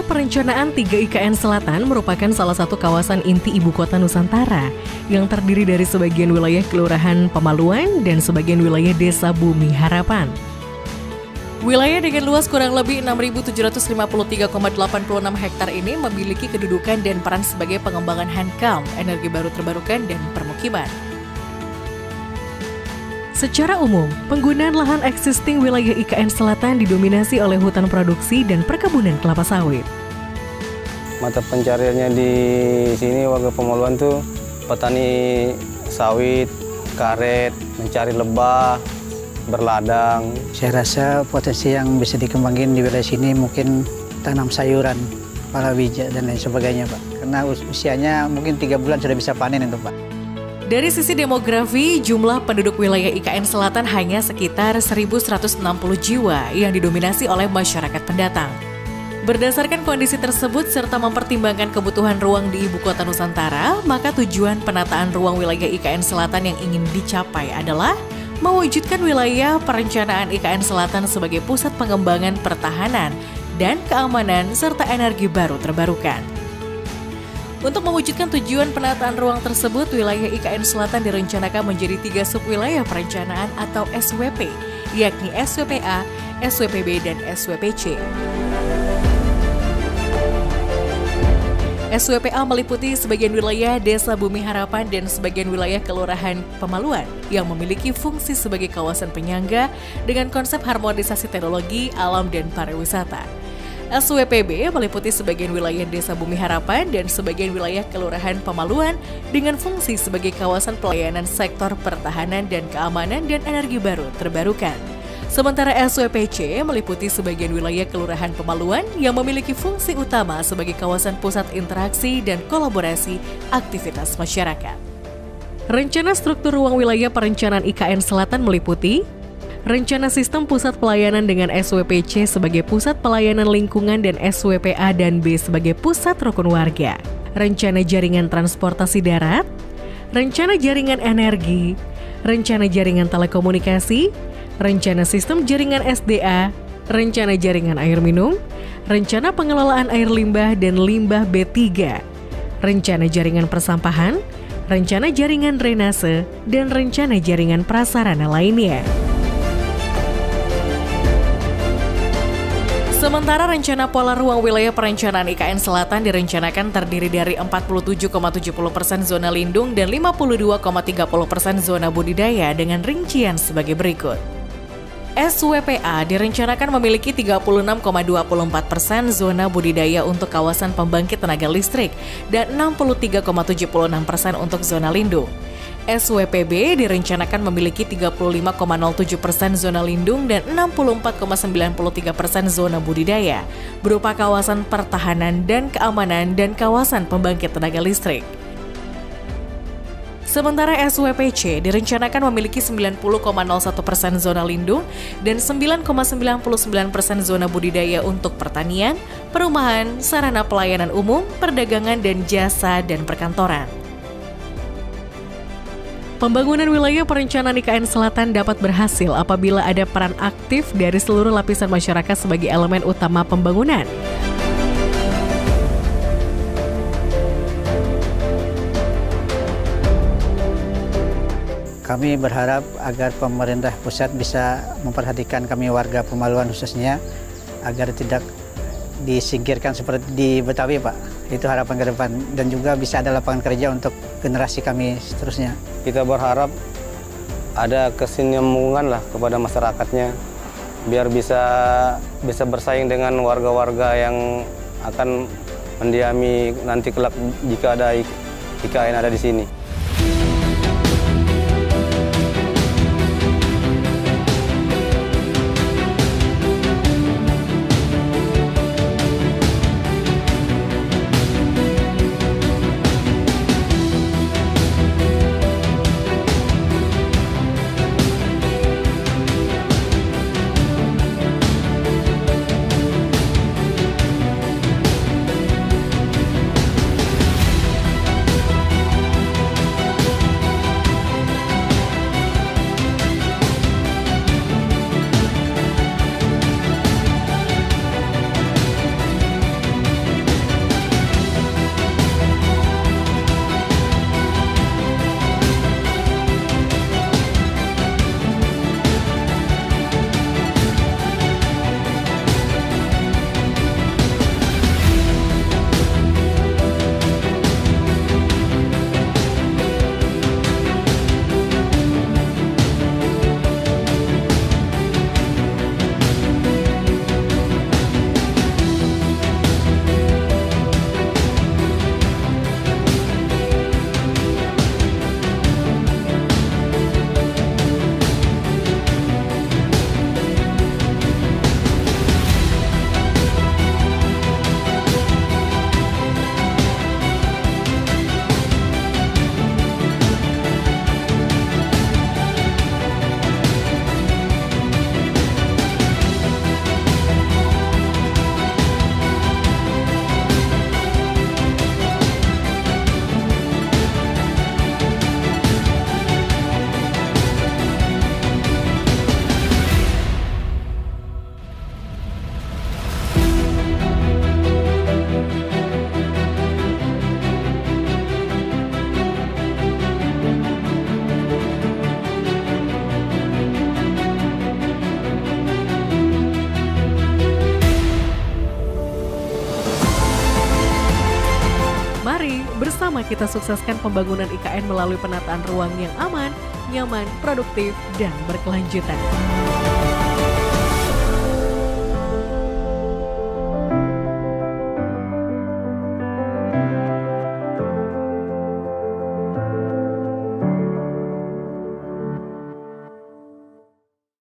Wilayah Perencanaan 3 IKN Selatan merupakan salah satu kawasan inti ibu kota Nusantara yang terdiri dari sebagian wilayah Kelurahan Pemaluan dan sebagian wilayah Desa Bumi Harapan. Wilayah dengan luas kurang lebih 6.753,86 hektar ini memiliki kedudukan dan peran sebagai pengembangan handcam, energi baru terbarukan, dan permukiman. Secara umum, penggunaan lahan existing wilayah IKN Selatan didominasi oleh hutan produksi dan perkebunan kelapa sawit. Mata pencariannya di sini warga Pemaluan tuh petani sawit, karet, mencari lebah, berladang. Saya rasa potensi yang bisa dikembangin di wilayah sini mungkin tanam sayuran, palawija dan lain sebagainya, Pak. Karena usianya mungkin 3 bulan sudah bisa panen itu, Pak. Dari sisi demografi, jumlah penduduk wilayah IKN Selatan hanya sekitar 1.160 jiwa yang didominasi oleh masyarakat pendatang. Berdasarkan kondisi tersebut serta mempertimbangkan kebutuhan ruang di ibu kota Nusantara, maka tujuan penataan ruang wilayah IKN Selatan yang ingin dicapai adalah mewujudkan wilayah perencanaan IKN Selatan sebagai pusat pengembangan pertahanan dan keamanan serta energi baru terbarukan. Untuk mewujudkan tujuan penataan ruang tersebut, wilayah IKN Selatan direncanakan menjadi 3 subwilayah perencanaan atau SWP, yakni SWPA, SWPB, dan SWPC. SWPA meliputi sebagian wilayah Desa Bumi Harapan dan sebagian wilayah Kelurahan Pemaluan yang memiliki fungsi sebagai kawasan penyangga dengan konsep harmonisasi teknologi, alam, dan pariwisata. SWPB meliputi sebagian wilayah Desa Bumi Harapan dan sebagian wilayah Kelurahan Pemaluan dengan fungsi sebagai kawasan pelayanan sektor pertahanan dan keamanan dan energi baru terbarukan. Sementara SWPC meliputi sebagian wilayah Kelurahan Pemaluan yang memiliki fungsi utama sebagai kawasan pusat interaksi dan kolaborasi aktivitas masyarakat. Rencana struktur ruang wilayah perencanaan IKN Selatan meliputi rencana sistem pusat pelayanan dengan SWPC sebagai pusat pelayanan lingkungan dan SWPA dan B sebagai pusat rukun warga, rencana jaringan transportasi darat, rencana jaringan energi, rencana jaringan telekomunikasi, rencana sistem jaringan SDA, rencana jaringan air minum, rencana pengelolaan air limbah dan limbah B3, rencana jaringan persampahan, rencana jaringan drainase, dan rencana jaringan prasarana lainnya. Sementara rencana pola ruang wilayah perencanaan IKN Selatan direncanakan terdiri dari 47,70% zona lindung dan 52,30% zona budidaya dengan rincian sebagai berikut. SWPA direncanakan memiliki 36,24% zona budidaya untuk kawasan pembangkit tenaga listrik dan 63,76% untuk zona lindung. SWPB direncanakan memiliki 35,07% zona lindung dan 64,93% zona budidaya, berupa kawasan pertahanan dan keamanan dan kawasan pembangkit tenaga listrik. Sementara SWPC direncanakan memiliki 90,01% zona lindung dan 9,99% zona budidaya untuk pertanian, perumahan, sarana pelayanan umum, perdagangan dan jasa dan perkantoran. Pembangunan wilayah perencanaan IKN Selatan dapat berhasil apabila ada peran aktif dari seluruh lapisan masyarakat sebagai elemen utama pembangunan. Kami berharap agar pemerintah pusat bisa memperhatikan kami warga Pemaluan khususnya agar tidak disingkirkan seperti di Betawi, Pak. Itu harapan ke depan dan juga bisa ada lapangan kerja untuk generasi kami seterusnya. Kita berharap ada kesinambungan lah kepada masyarakatnya biar bisa bersaing dengan warga-warga yang akan mendiami nanti kelak jika ada IKN ada di sini. sama-sama kita sukseskan pembangunan IKN melalui penataan ruang yang aman, nyaman, produktif, dan berkelanjutan.